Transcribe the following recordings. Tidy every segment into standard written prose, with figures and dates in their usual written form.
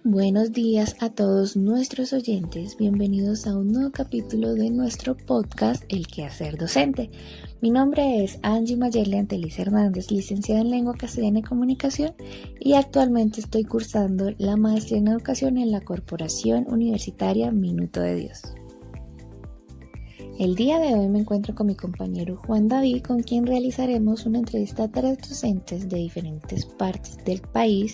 Buenos días a todos nuestros oyentes, bienvenidos a un nuevo capítulo de nuestro podcast El Quehacer Docente. Mi nombre es Angie Mayerle Anteliz Hernández, licenciada en Lengua Castellana y Comunicación y actualmente estoy cursando la maestría en Educación en la Corporación Universitaria Minuto de Dios. El día de hoy me encuentro con mi compañero Juan David, con quien realizaremos una entrevista a 3 docentes de diferentes partes del país,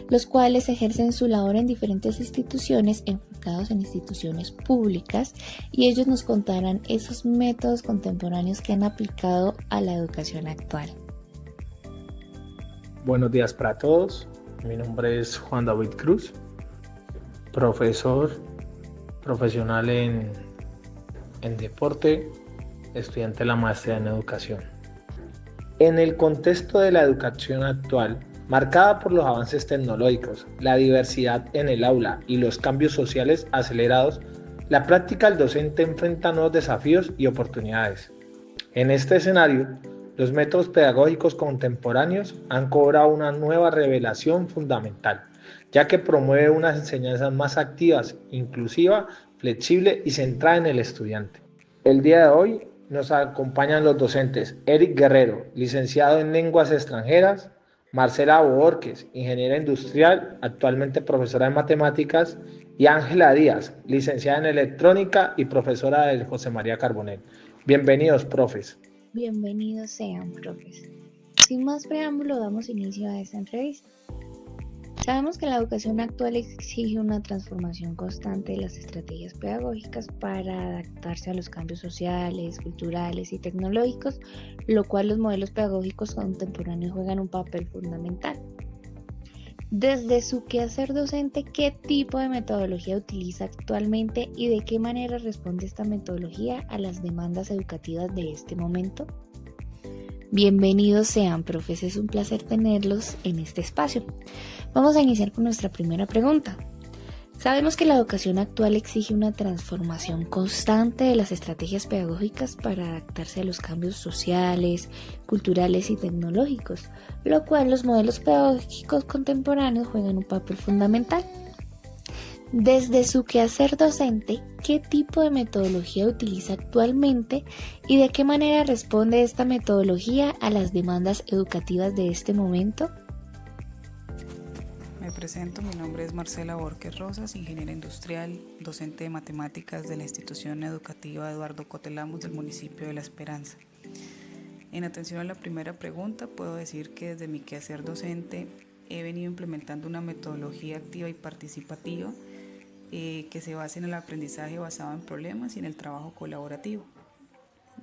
los cuales ejercen su labor en diferentes instituciones, enfocados en instituciones públicas, y ellos nos contarán esos métodos contemporáneos que han aplicado a la educación actual. Buenos días para todos, mi nombre es Juan David Cruz, profesional en deporte, estudiante de la maestría en educación. En el contexto de la educación actual, marcada por los avances tecnológicos, la diversidad en el aula y los cambios sociales acelerados, la práctica del docente enfrenta nuevos desafíos y oportunidades. En este escenario, los métodos pedagógicos contemporáneos han cobrado una nueva revelación fundamental, ya que promueve unas enseñanzas más activas, inclusivas, flexible y centrada en el estudiante. El día de hoy nos acompañan los docentes Eric Guerrero, licenciado en Lenguas Extranjeras, Marcela Bohórquez, ingeniera industrial, actualmente profesora de matemáticas, y Ángela Díaz, licenciada en electrónica y profesora del José María Carbonell. Bienvenidos, profes. Bienvenidos sean, profes. Sin más preámbulo, damos inicio a esta entrevista. Sabemos que la educación actual exige una transformación constante de las estrategias pedagógicas para adaptarse a los cambios sociales, culturales y tecnológicos, lo cual los modelos pedagógicos contemporáneos juegan un papel fundamental. Desde su quehacer docente, ¿qué tipo de metodología utiliza actualmente y de qué manera responde esta metodología a las demandas educativas de este momento? Bienvenidos sean, profes, es un placer tenerlos en este espacio. Vamos a iniciar con nuestra primera pregunta. Sabemos que la educación actual exige una transformación constante de las estrategias pedagógicas para adaptarse a los cambios sociales, culturales y tecnológicos, lo cual los modelos pedagógicos contemporáneos juegan un papel fundamental. Desde su quehacer docente, ¿qué tipo de metodología utiliza actualmente y de qué manera responde esta metodología a las demandas educativas de este momento? Me presento, mi nombre es Marcela Bohórquez Rosas, ingeniera industrial, docente de matemáticas de la institución educativa Eduardo Cotelamos del municipio de La Esperanza. En atención a la primera pregunta, puedo decir que desde mi quehacer docente he venido implementando una metodología activa y participativa que se basa en el aprendizaje basado en problemas y en el trabajo colaborativo.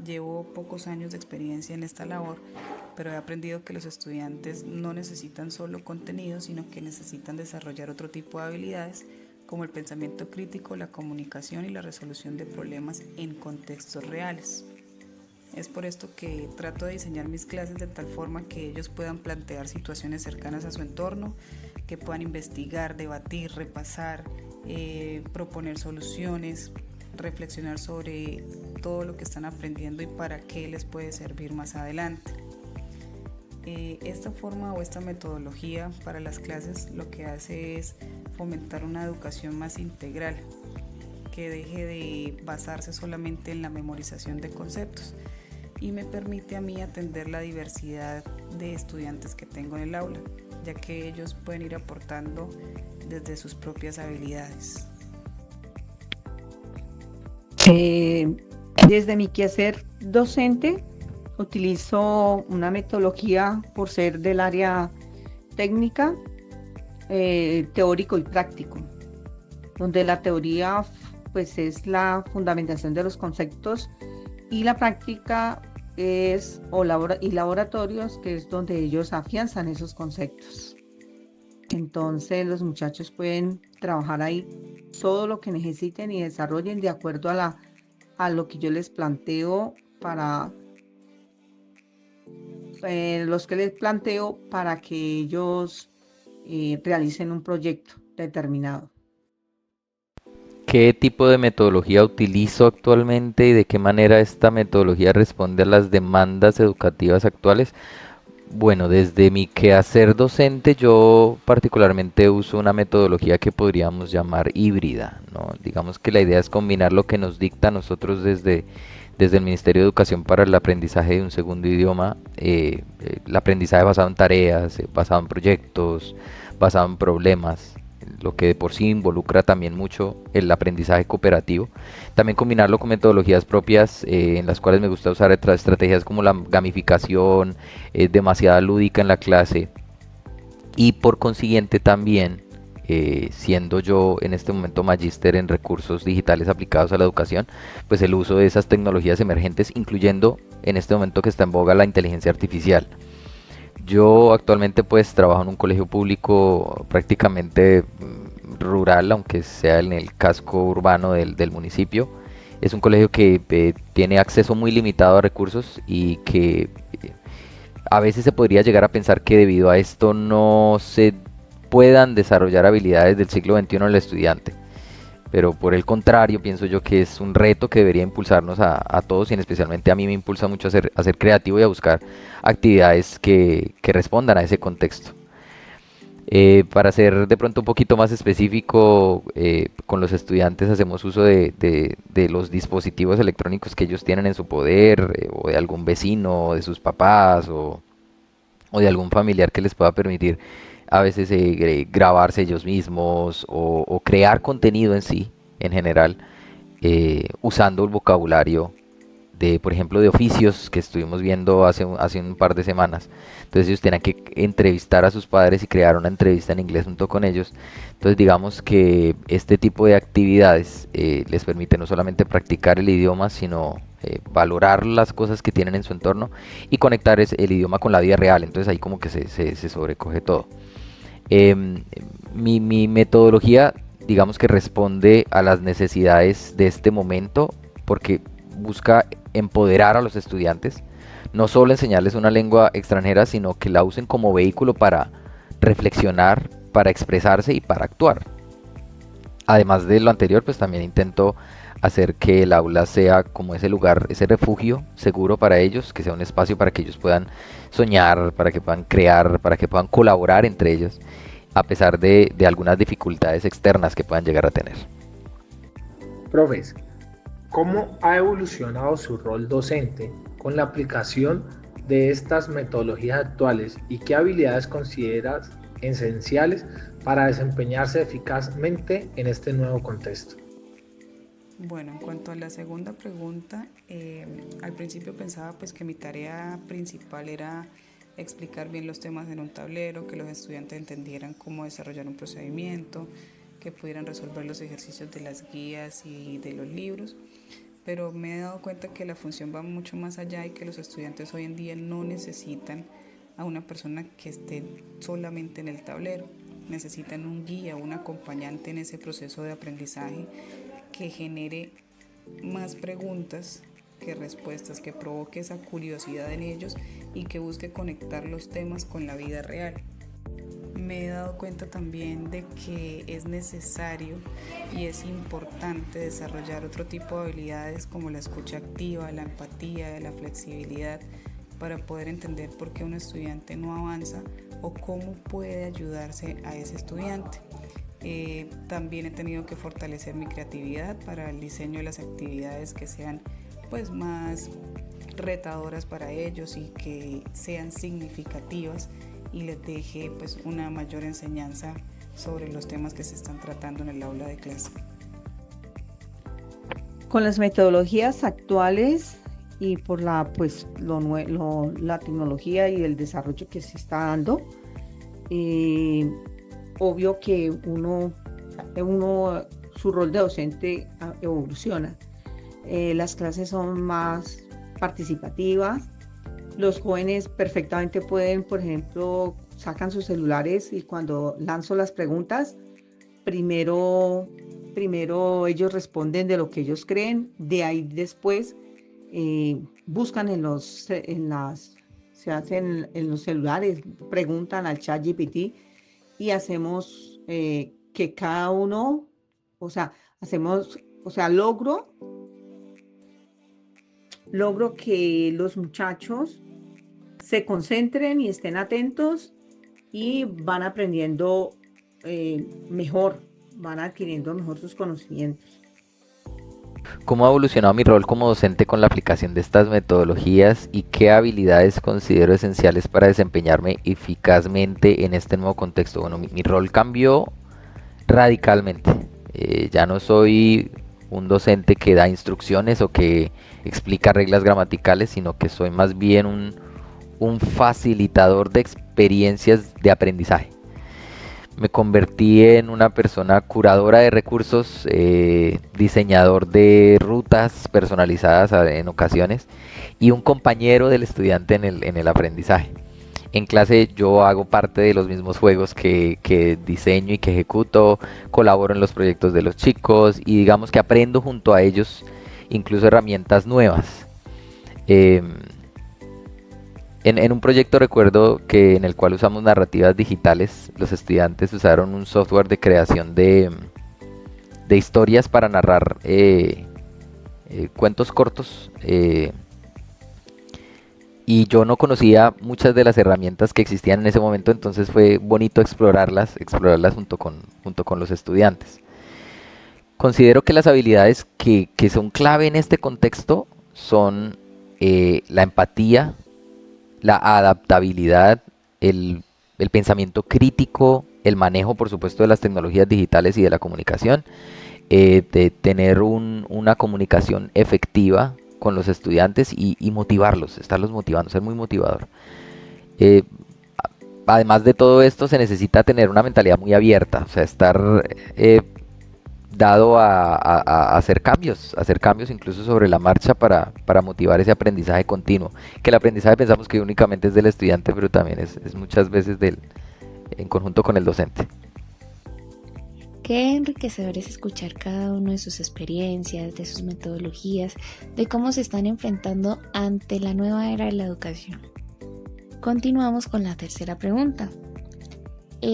Llevo pocos años de experiencia en esta labor, pero he aprendido que los estudiantes no necesitan solo contenido, sino que necesitan desarrollar otro tipo de habilidades como el pensamiento crítico, la comunicación y la resolución de problemas en contextos reales. Es por esto que trato de diseñar mis clases de tal forma que ellos puedan plantear situaciones cercanas a su entorno, que puedan investigar, debatir, repasar, proponer soluciones, reflexionar sobre todo lo que están aprendiendo y para qué les puede servir más adelante. Esta forma o esta metodología para las clases lo que hace es fomentar una educación más integral, que deje de basarse solamente en la memorización de conceptos y me permite a mí atender la diversidad de estudiantes que tengo en el aula, ya que ellos pueden ir aportando desde sus propias habilidades. Desde mi quehacer docente utilizo una metodología por ser del área técnica, teórico y práctico, donde la teoría pues es la fundamentación de los conceptos y la práctica es laboratorios, que es donde ellos afianzan esos conceptos. Entonces los muchachos pueden trabajar ahí todo lo que necesiten y desarrollen de acuerdo a lo que yo les planteo para que ellos realicen un proyecto determinado. ¿Qué tipo de metodología utilizo actualmente y de qué manera esta metodología responde a las demandas educativas actuales? Bueno, desde mi quehacer docente yo particularmente uso una metodología que podríamos llamar híbrida, ¿no? Digamos que la idea es combinar lo que nos dicta a nosotros desde el Ministerio de Educación para el aprendizaje de un segundo idioma, el aprendizaje basado en tareas, basado en proyectos, basado en problemas, lo que de por sí involucra también mucho el aprendizaje cooperativo. También combinarlo con metodologías propias en las cuales me gusta usar otras estrategias como la gamificación, demasiada lúdica en la clase y por consiguiente también, siendo yo en este momento magíster en recursos digitales aplicados a la educación, pues el uso de esas tecnologías emergentes, incluyendo en este momento que está en boga la inteligencia artificial. Yo actualmente pues trabajo en un colegio público prácticamente rural, aunque sea en el casco urbano del municipio. Es un colegio que tiene acceso muy limitado a recursos y que a veces se podría llegar a pensar que debido a esto no se puedan desarrollar habilidades del siglo XXI en el estudiante. Pero por el contrario, pienso yo que es un reto que debería impulsarnos a todos y especialmente a mí me impulsa mucho a ser creativo y a buscar actividades que respondan a ese contexto. Para ser de pronto un poquito más específico, con los estudiantes hacemos uso de los dispositivos electrónicos que ellos tienen en su poder, o de algún vecino, o de sus papás, o de algún familiar que les pueda permitir a veces grabarse ellos mismos o crear contenido en sí, en general, usando el vocabulario de, por ejemplo, de oficios que estuvimos viendo hace un par de semanas. Entonces ellos tenían que entrevistar a sus padres y crear una entrevista en inglés junto con ellos. Entonces digamos que este tipo de actividades les permite no solamente practicar el idioma, sino valorar las cosas que tienen en su entorno y conectar el idioma con la vida real. Entonces ahí como que se sobrecoge todo. Em, mi metodología, digamos que responde a las necesidades de este momento porque busca empoderar a los estudiantes, no solo enseñarles una lengua extranjera, sino que la usen como vehículo para reflexionar, para expresarse y para actuar. Además de lo anterior, pues también intento hacer que el aula sea como ese lugar, ese refugio seguro para ellos, que sea un espacio para que ellos puedan soñar, para que puedan crear, para que puedan colaborar entre ellos, a pesar de algunas dificultades externas que puedan llegar a tener. Profes, ¿cómo ha evolucionado su rol docente con la aplicación de estas metodologías actuales y qué habilidades consideras esenciales para desempeñarse eficazmente en este nuevo contexto? Bueno, en cuanto a la segunda pregunta, al principio pensaba pues que mi tarea principal era explicar bien los temas en un tablero, que los estudiantes entendieran cómo desarrollar un procedimiento, que pudieran resolver los ejercicios de las guías y de los libros, pero me he dado cuenta que la función va mucho más allá y que los estudiantes hoy en día no necesitan a una persona que esté solamente en el tablero, necesitan un guía, un acompañante en ese proceso de aprendizaje que genere más preguntas que respuestas, que provoque esa curiosidad en ellos y que busque conectar los temas con la vida real. Me he dado cuenta también de que es necesario y es importante desarrollar otro tipo de habilidades como la escucha activa, la empatía, la flexibilidad, para poder entender por qué un estudiante no avanza o cómo puede ayudarse a ese estudiante. También he tenido que fortalecer mi creatividad para el diseño de las actividades que sean pues más retadoras para ellos y que sean significativas y les deje pues una mayor enseñanza sobre los temas que se están tratando en el aula de clase. Con las metodologías actuales y por la la tecnología y el desarrollo que se está dando, obvio que su rol de docente evoluciona. Las clases son más participativas. Los jóvenes perfectamente pueden, por ejemplo, sacan sus celulares y cuando lanzo las preguntas, primero ellos responden de lo que ellos creen, de ahí después buscan se hacen en los celulares, preguntan al ChatGPT y hacemos que cada uno, logro que los muchachos se concentren y estén atentos y van aprendiendo mejor, van adquiriendo mejor sus conocimientos. ¿Cómo ha evolucionado mi rol como docente con la aplicación de estas metodologías y qué habilidades considero esenciales para desempeñarme eficazmente en este nuevo contexto? Bueno, mi rol cambió radicalmente. Ya no soy un docente que da instrucciones o que explica reglas gramaticales, sino que soy más bien un facilitador de experiencias de aprendizaje. Me convertí en una persona curadora de recursos, diseñador de rutas personalizadas en ocasiones y un compañero del estudiante en el aprendizaje. En clase yo hago parte de los mismos juegos que diseño y que ejecuto, colaboro en los proyectos de los chicos y digamos que aprendo junto a ellos incluso herramientas nuevas. En un proyecto recuerdo que en el cual usamos narrativas digitales, los estudiantes usaron un software de creación de historias para narrar cuentos cortos. Y yo no conocía muchas de las herramientas que existían en ese momento, entonces fue bonito explorarlas junto con los estudiantes. Considero que las habilidades que son clave en este contexto son la empatía, la adaptabilidad, el pensamiento crítico, el manejo, por supuesto, de las tecnologías digitales y de la comunicación, de tener una comunicación efectiva con los estudiantes y motivarlos, estarlos motivando, ser muy motivador. Eh, Además de todo esto, se necesita tener una mentalidad muy abierta, o sea, estar dado a hacer cambios incluso sobre la marcha para motivar ese aprendizaje continuo. Que el aprendizaje pensamos que únicamente es del estudiante, pero también es muchas veces en conjunto con el docente. Qué enriquecedor es escuchar cada uno de sus experiencias, de sus metodologías, de cómo se están enfrentando ante la nueva era de la educación. Continuamos con la tercera pregunta.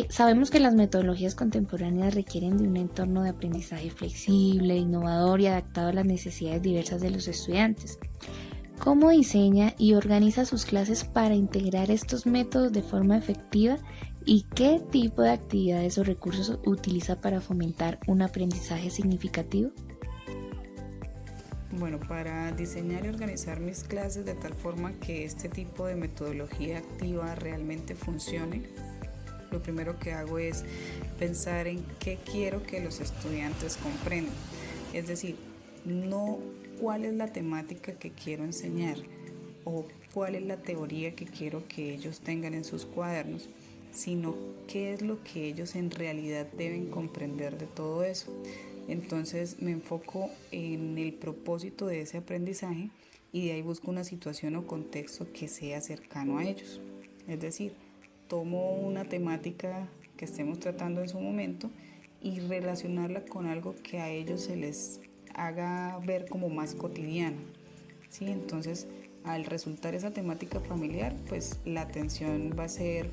Sabemos que las metodologías contemporáneas requieren de un entorno de aprendizaje flexible, innovador y adaptado a las necesidades diversas de los estudiantes. ¿Cómo diseña y organiza sus clases para integrar estos métodos de forma efectiva y qué tipo de actividades o recursos utiliza para fomentar un aprendizaje significativo? Bueno, para diseñar y organizar mis clases de tal forma que este tipo de metodología activa realmente funcione, lo primero que hago es pensar en qué quiero que los estudiantes comprendan. Es decir, no cuál es la temática que quiero enseñar o cuál es la teoría que quiero que ellos tengan en sus cuadernos, sino qué es lo que ellos en realidad deben comprender de todo eso. Entonces me enfoco en el propósito de ese aprendizaje y de ahí busco una situación o contexto que sea cercano a ellos. Es decir, tomo una temática que estemos tratando en su momento y relacionarla con algo que a ellos se les haga ver como más cotidiano, ¿sí? Entonces, al resultar esa temática familiar, pues la atención va a ser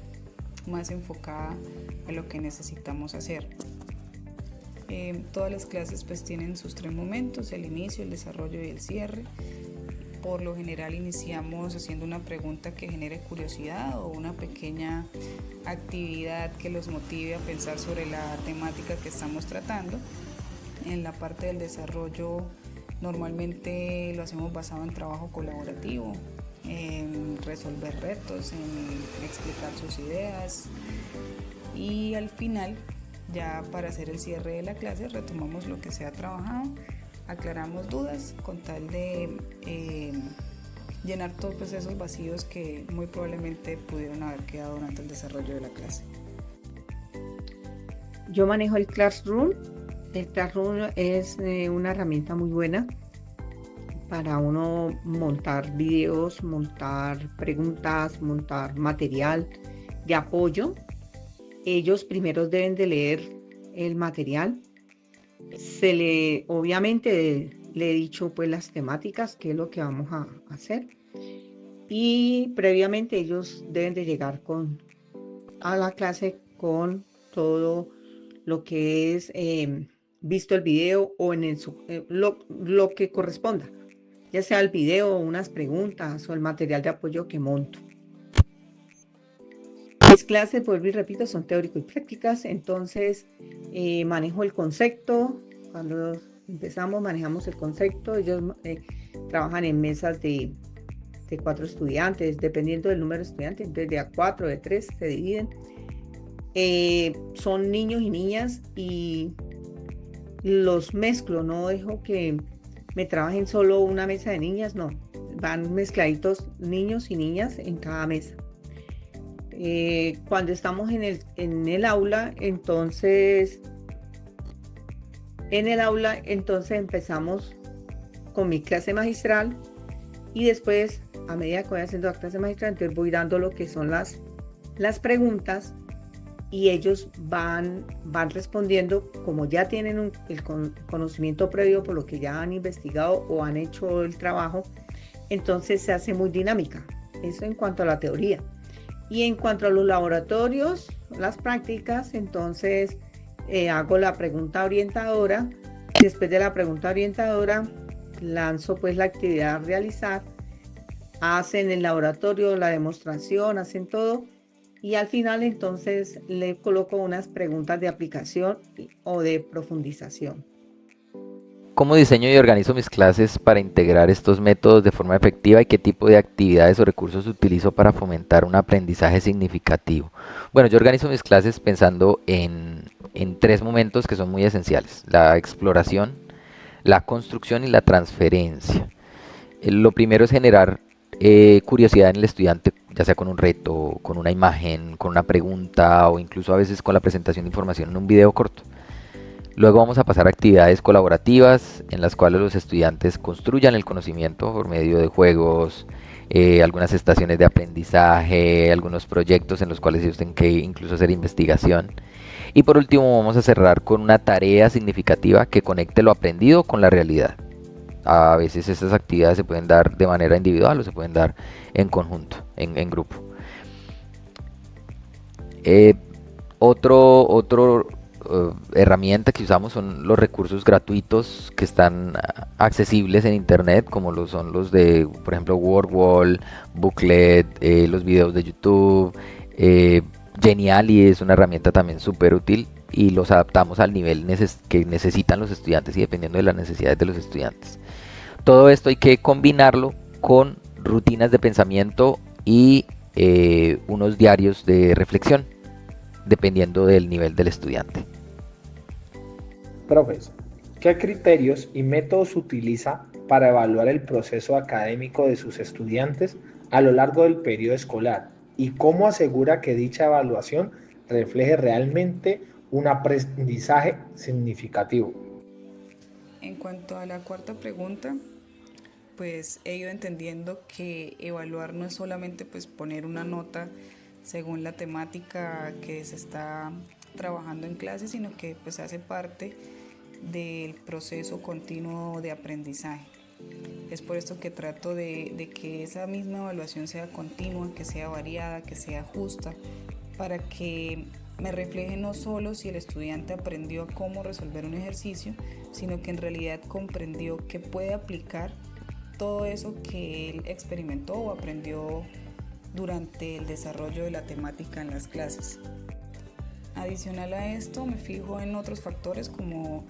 más enfocada a lo que necesitamos hacer. Todas las clases pues tienen sus 3 momentos, el inicio, el desarrollo y el cierre. Por lo general iniciamos haciendo una pregunta que genere curiosidad o una pequeña actividad que los motive a pensar sobre la temática que estamos tratando. En la parte del desarrollo normalmente lo hacemos basado en trabajo colaborativo, en resolver retos, en explicar sus ideas y al final, ya para hacer el cierre de la clase, retomamos lo que se ha trabajado, aclaramos dudas con tal de llenar todos esos vacíos que muy probablemente pudieron haber quedado durante el desarrollo de la clase. Yo manejo el Classroom. El Classroom es una herramienta muy buena para uno montar videos, montar preguntas, montar material de apoyo. Ellos primero deben de leer el material. Obviamente le he dicho pues las temáticas, qué es lo que vamos a hacer. Y previamente ellos deben de llegar a la clase con todo lo que es visto el video o en lo que corresponda, ya sea el video o unas preguntas o el material de apoyo que monto. Mis clases, vuelvo y repito, son teórico y prácticas, entonces manejo el concepto. Cuando empezamos manejamos el concepto, ellos trabajan en mesas de 4 estudiantes, dependiendo del número de estudiantes, entonces de a 4, de 3 se dividen. Son niños y niñas y los mezclo, no dejo que me trabajen solo una mesa de niñas, no, van mezcladitos niños y niñas en cada mesa. Cuando estamos en el aula, entonces empezamos con mi clase magistral y después, a medida que voy haciendo la clase magistral, entonces voy dando lo que son las preguntas y ellos van respondiendo como ya tienen el conocimiento previo por lo que ya han investigado o han hecho el trabajo, entonces se hace muy dinámica. Eso en cuanto a la teoría. Y en cuanto a los laboratorios, las prácticas, entonces hago la pregunta orientadora. Después de la pregunta orientadora, lanzo pues la actividad a realizar. Hacen el laboratorio, la demostración, hacen todo. Y al final entonces le coloco unas preguntas de aplicación o de profundización. ¿Cómo diseño y organizo mis clases para integrar estos métodos de forma efectiva y qué tipo de actividades o recursos utilizo para fomentar un aprendizaje significativo? Bueno, yo organizo mis clases pensando en 3 momentos que son muy esenciales: la exploración, la construcción y la transferencia. Lo primero es generar curiosidad en el estudiante, ya sea con un reto, con una imagen, con una pregunta o incluso a veces con la presentación de información en un video corto. Luego vamos a pasar a actividades colaborativas en las cuales los estudiantes construyan el conocimiento por medio de juegos, algunas estaciones de aprendizaje, algunos proyectos en los cuales ellos tienen que incluso hacer investigación. Y por último vamos a cerrar con una tarea significativa que conecte lo aprendido con la realidad. A veces estas actividades se pueden dar de manera individual o se pueden dar en conjunto, en grupo. Otro herramienta que usamos son los recursos gratuitos que están accesibles en internet, como son los de, por ejemplo, WordWall, Booklet, los videos de YouTube. Genially es una herramienta también súper útil y los adaptamos al nivel que necesitan los estudiantes y dependiendo de las necesidades de los estudiantes. Todo esto hay que combinarlo con rutinas de pensamiento y unos diarios de reflexión, dependiendo del nivel del estudiante. Profes, ¿qué criterios y métodos utiliza para evaluar el proceso académico de sus estudiantes a lo largo del periodo escolar? ¿Y cómo asegura que dicha evaluación refleje realmente un aprendizaje significativo? En cuanto a la cuarta pregunta, pues he ido entendiendo que evaluar no es solamente pues poner una nota según la temática que se está trabajando en clase, sino que pues hace parte del proceso continuo de aprendizaje. Es por esto que trato de que esa misma evaluación sea continua, que sea variada, que sea justa, para que me refleje no solo si el estudiante aprendió cómo resolver un ejercicio, sino que en realidad comprendió que puede aplicar todo eso que él experimentó o aprendió durante el desarrollo de la temática en las clases. Adicional a esto, me fijo en otros factores como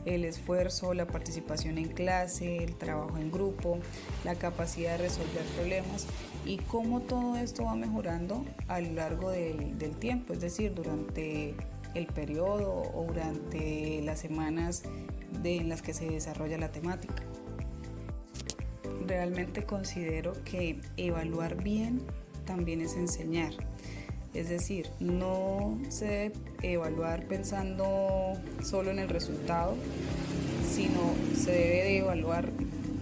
el esfuerzo, la participación en clase, el trabajo en grupo, la capacidad de resolver problemas y cómo todo esto va mejorando a lo largo del tiempo, es decir, durante el periodo o durante las semanas en las que se desarrolla la temática. Realmente considero que evaluar bien también es enseñar. Es decir, no se debe evaluar pensando solo en el resultado, sino se debe de evaluar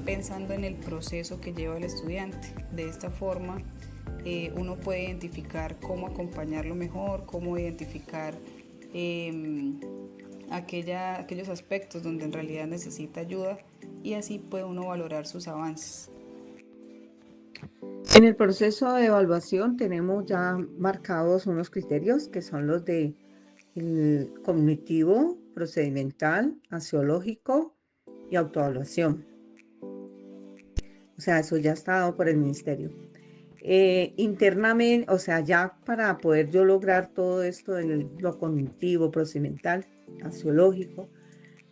pensando en el proceso que lleva el estudiante. De esta forma, uno puede identificar cómo acompañarlo mejor, cómo identificar aquellos aspectos donde en realidad necesita ayuda y así puede uno valorar sus avances. En el proceso de evaluación tenemos ya marcados unos criterios que son los de el cognitivo, procedimental, axiológico y autoevaluación. O sea, eso ya está dado por el ministerio. Internamente, o sea, ya para poder yo lograr todo esto de lo cognitivo, procedimental, axiológico,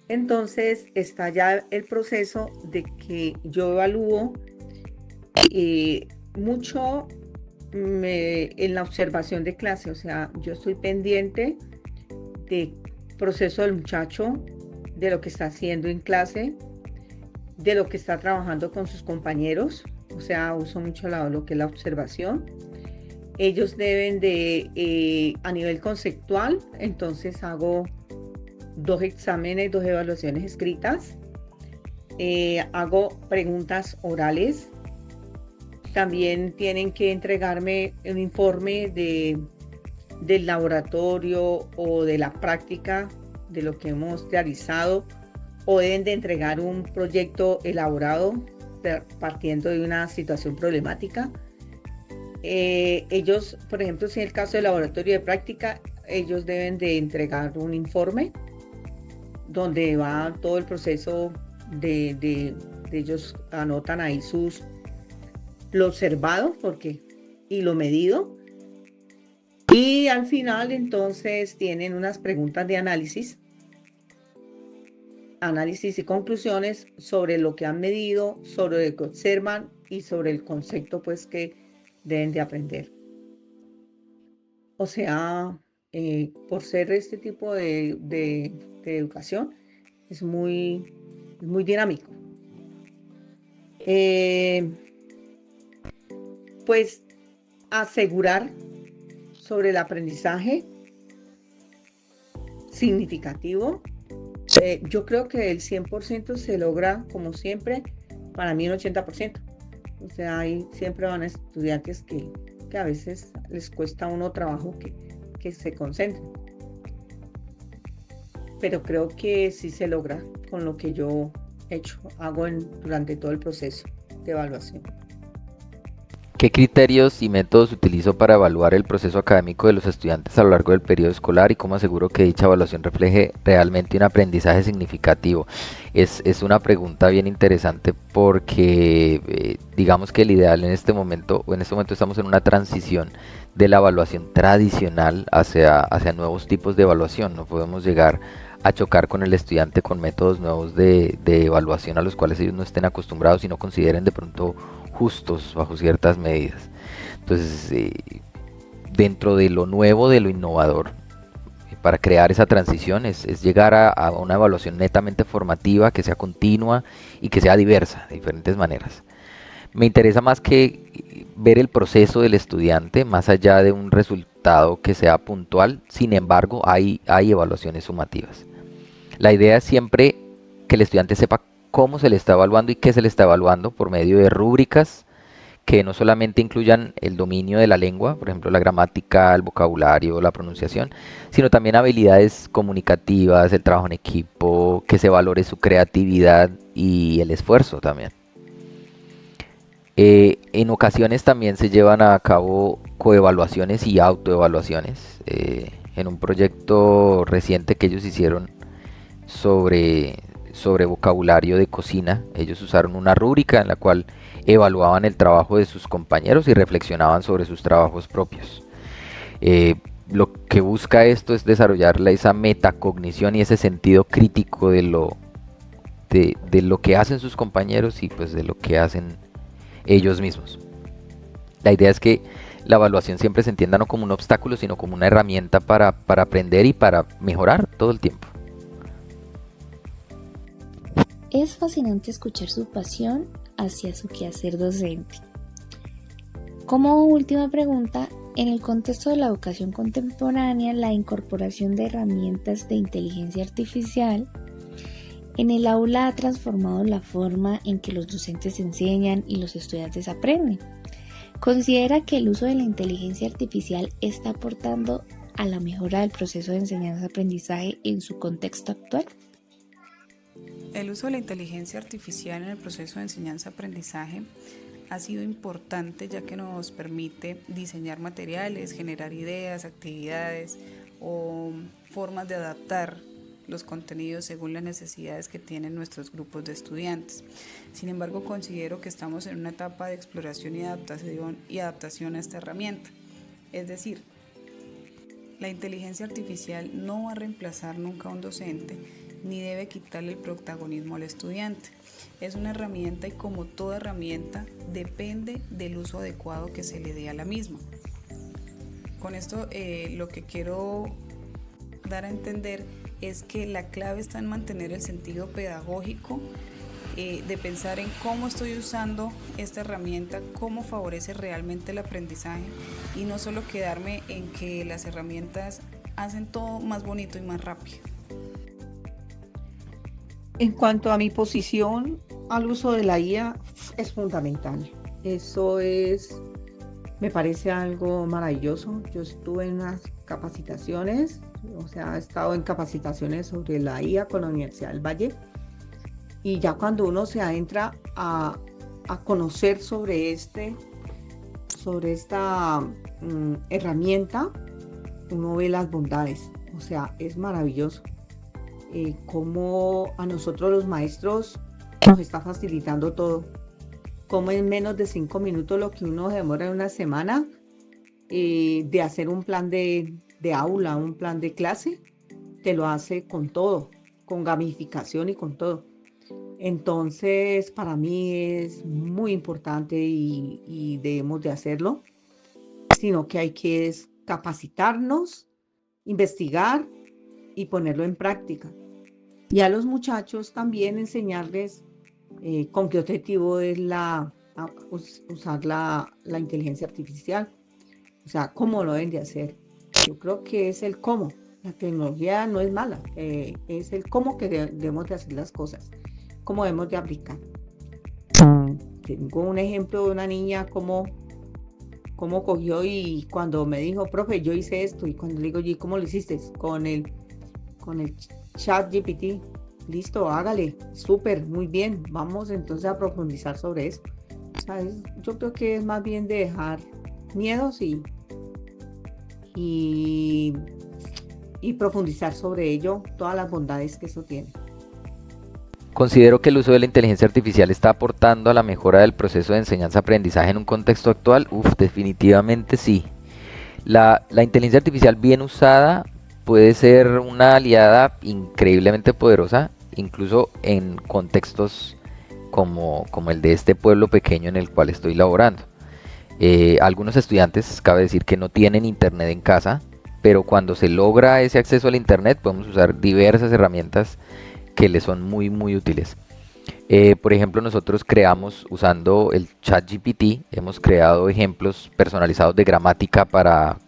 entonces está ya el proceso de que yo evalúo mucho en la observación de clase, o sea, yo estoy pendiente del proceso del muchacho, de lo que está haciendo en clase, de lo que está trabajando con sus compañeros, o sea, uso mucho lo que es la observación. Ellos deben de, a nivel conceptual, entonces hago 2 exámenes, 2 evaluaciones escritas, hago preguntas orales. También tienen que entregarme un informe del laboratorio o de la práctica de lo que hemos realizado, o deben de entregar un proyecto elaborado partiendo de una situación problemática. Ellos, por ejemplo, si en el caso del laboratorio de práctica, ellos deben de entregar un informe donde va todo el proceso de ellos anotan ahí lo observado y lo medido. Y al final entonces tienen unas preguntas de análisis y conclusiones sobre lo que han medido, sobre lo que observan y sobre el concepto pues que deben de aprender. O sea, por ser este tipo de educación, es muy dinámico. Pues asegurar sobre el aprendizaje significativo. Yo creo que el 100% se logra, como siempre, para mí un 80%. O sea, hay siempre van estudiantes que a veces les cuesta a uno trabajo que se concentren. Pero creo que sí se logra con lo que yo hago durante todo el proceso de evaluación. ¿Qué criterios y métodos utilizo para evaluar el proceso académico de los estudiantes a lo largo del periodo escolar y cómo aseguro que dicha evaluación refleje realmente un aprendizaje significativo? Es una pregunta bien interesante porque digamos que el ideal en este momento estamos en una transición de la evaluación tradicional hacia nuevos tipos de evaluación. No podemos llegar a chocar con el estudiante con métodos nuevos de evaluación a los cuales ellos no estén acostumbrados y no consideren de pronto justos bajo ciertas medidas. Entonces, dentro de lo nuevo, de lo innovador, para crear esa transición es llegar a una evaluación netamente formativa, que sea continua y que sea diversa, de diferentes maneras. Me interesa más que ver el proceso del estudiante, más allá de un resultado que sea puntual. Sin embargo, hay evaluaciones sumativas. La idea es siempre que el estudiante sepa cómo se le está evaluando y qué se le está evaluando por medio de rúbricas que no solamente incluyan el dominio de la lengua, por ejemplo la gramática, el vocabulario, la pronunciación, sino también habilidades comunicativas, el trabajo en equipo, que se valore su creatividad y el esfuerzo también. En ocasiones también se llevan a cabo coevaluaciones y autoevaluaciones. En un proyecto reciente que ellos hicieron sobre vocabulario de cocina, ellos usaron una rúbrica en la cual evaluaban el trabajo de sus compañeros y reflexionaban sobre sus trabajos propios. Lo que busca esto es desarrollar esa metacognición y ese sentido crítico de lo que hacen sus compañeros y pues de lo que hacen ellos mismos. La idea es que la evaluación siempre se entienda no como un obstáculo, sino como una herramienta para aprender y para mejorar todo el tiempo. Es fascinante escuchar su pasión hacia su quehacer docente. Como última pregunta, en el contexto de la educación contemporánea, la incorporación de herramientas de inteligencia artificial en el aula ha transformado la forma en que los docentes enseñan y los estudiantes aprenden. ¿Considera que el uso de la inteligencia artificial está aportando a la mejora del proceso de enseñanza-aprendizaje en su contexto actual? El uso de la inteligencia artificial en el proceso de enseñanza-aprendizaje ha sido importante, ya que nos permite diseñar materiales, generar ideas, actividades o formas de adaptar los contenidos según las necesidades que tienen nuestros grupos de estudiantes. Sin embargo, considero que estamos en una etapa de exploración y adaptación a esta herramienta. Es decir, la inteligencia artificial no va a reemplazar nunca a un docente ni debe quitarle el protagonismo al estudiante. Es una herramienta y, como toda herramienta, depende del uso adecuado que se le dé a la misma. Con esto lo que quiero dar a entender es que la clave está en mantener el sentido pedagógico, de pensar en cómo estoy usando esta herramienta, cómo favorece realmente el aprendizaje, y no solo quedarme en que las herramientas hacen todo más bonito y más rápido. En cuanto a mi posición al uso de la IA, es fundamental. Me parece algo maravilloso. Yo estuve en unas capacitaciones, he estado en capacitaciones sobre la IA con la Universidad del Valle, y ya cuando uno se adentra a conocer sobre esta herramienta, uno ve las bondades. Es maravilloso. Cómo a nosotros los maestros nos está facilitando todo, como en menos de 5 minutos lo que uno demora en una semana de hacer un plan de aula, un plan de clase, te lo hace con todo, con gamificación y con todo. Entonces, para mí es muy importante y debemos de hacerlo, sino que hay que capacitarnos, investigar y ponerlo en práctica. Y a los muchachos también enseñarles con qué objetivo es usar la inteligencia artificial, cómo lo deben de hacer. Yo creo que es el cómo. La tecnología no es mala, es el cómo que debemos de hacer las cosas, cómo debemos de aplicar. Tengo un ejemplo de una niña cómo cogió, y cuando me dijo, profe, yo hice esto, y cuando le digo, ¿y cómo lo hiciste? Con el chat GPT. Listo, hágale, súper, muy bien, vamos entonces a profundizar sobre eso. Yo creo que es más bien de dejar miedos y profundizar sobre ello, todas las bondades que eso tiene. Considero que el uso de la inteligencia artificial está aportando a la mejora del proceso de enseñanza-aprendizaje en un contexto actual. Definitivamente sí. La inteligencia artificial bien usada puede ser una aliada increíblemente poderosa, incluso en contextos como el de este pueblo pequeño en el cual estoy laborando. Algunos estudiantes, cabe decir, que no tienen internet en casa, pero cuando se logra ese acceso al internet podemos usar diversas herramientas que les son muy muy útiles. Por ejemplo, nosotros creamos, usando el ChatGPT, hemos creado ejemplos personalizados de gramática para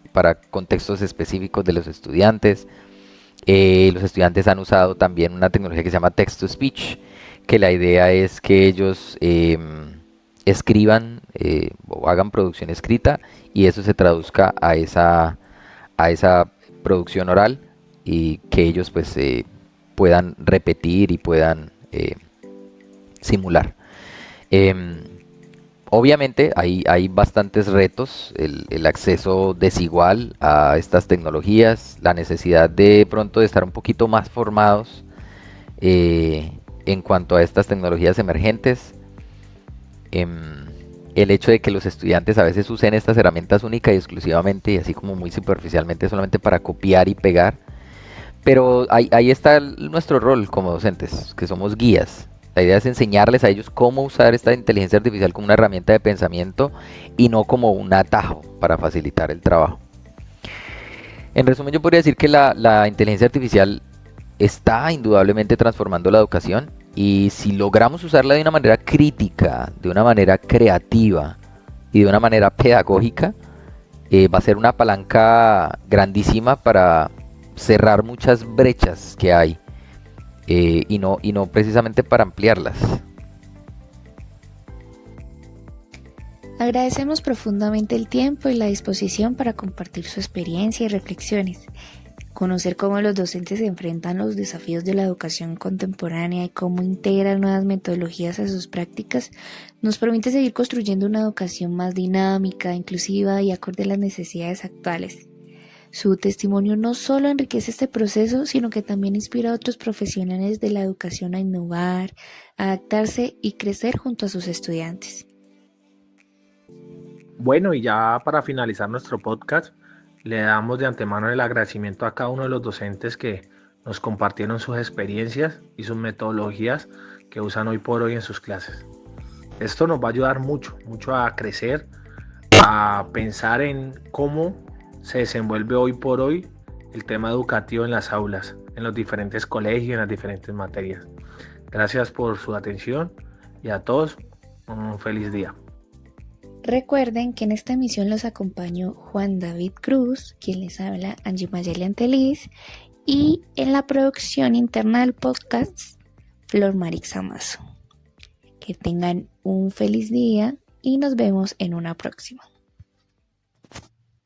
contextos específicos de los estudiantes. Los estudiantes han usado también una tecnología que se llama Text to Speech, que la idea es que ellos escriban o hagan producción escrita, y eso se traduzca a esa producción oral, y que ellos pues puedan repetir y puedan simular. Obviamente hay bastantes retos, el acceso desigual a estas tecnologías, la necesidad de pronto de estar un poquito más formados en cuanto a estas tecnologías emergentes, el hecho de que los estudiantes a veces usen estas herramientas única y exclusivamente, y así como muy superficialmente, solamente para copiar y pegar. Pero ahí está nuestro rol como docentes, que somos guías. La idea es enseñarles a ellos cómo usar esta inteligencia artificial como una herramienta de pensamiento y no como un atajo para facilitar el trabajo. En resumen, yo podría decir que la inteligencia artificial está indudablemente transformando la educación, y si logramos usarla de una manera crítica, de una manera creativa y de una manera pedagógica, va a ser una palanca grandísima para cerrar muchas brechas que hay. Y no precisamente para ampliarlas. Agradecemos profundamente el tiempo y la disposición para compartir su experiencia y reflexiones. Conocer cómo los docentes se enfrentan los desafíos de la educación contemporánea y cómo integran nuevas metodologías a sus prácticas nos permite seguir construyendo una educación más dinámica, inclusiva y acorde a las necesidades actuales. Su testimonio no solo enriquece este proceso, sino que también inspira a otros profesionales de la educación a innovar, adaptarse y crecer junto a sus estudiantes. Bueno, y ya para finalizar nuestro podcast, le damos de antemano el agradecimiento a cada uno de los docentes que nos compartieron sus experiencias y sus metodologías que usan hoy por hoy en sus clases. Esto nos va a ayudar mucho a crecer, a pensar en cómo se desenvuelve hoy por hoy el tema educativo en las aulas, en los diferentes colegios, en las diferentes materias. Gracias por su atención y a todos un feliz día. Recuerden que en esta emisión los acompañó Juan David Cruz, quien les habla, Angie Mayeli Anteliz, y en la producción interna del podcast, Flor Marix Amazo. Que tengan un feliz día y nos vemos en una próxima.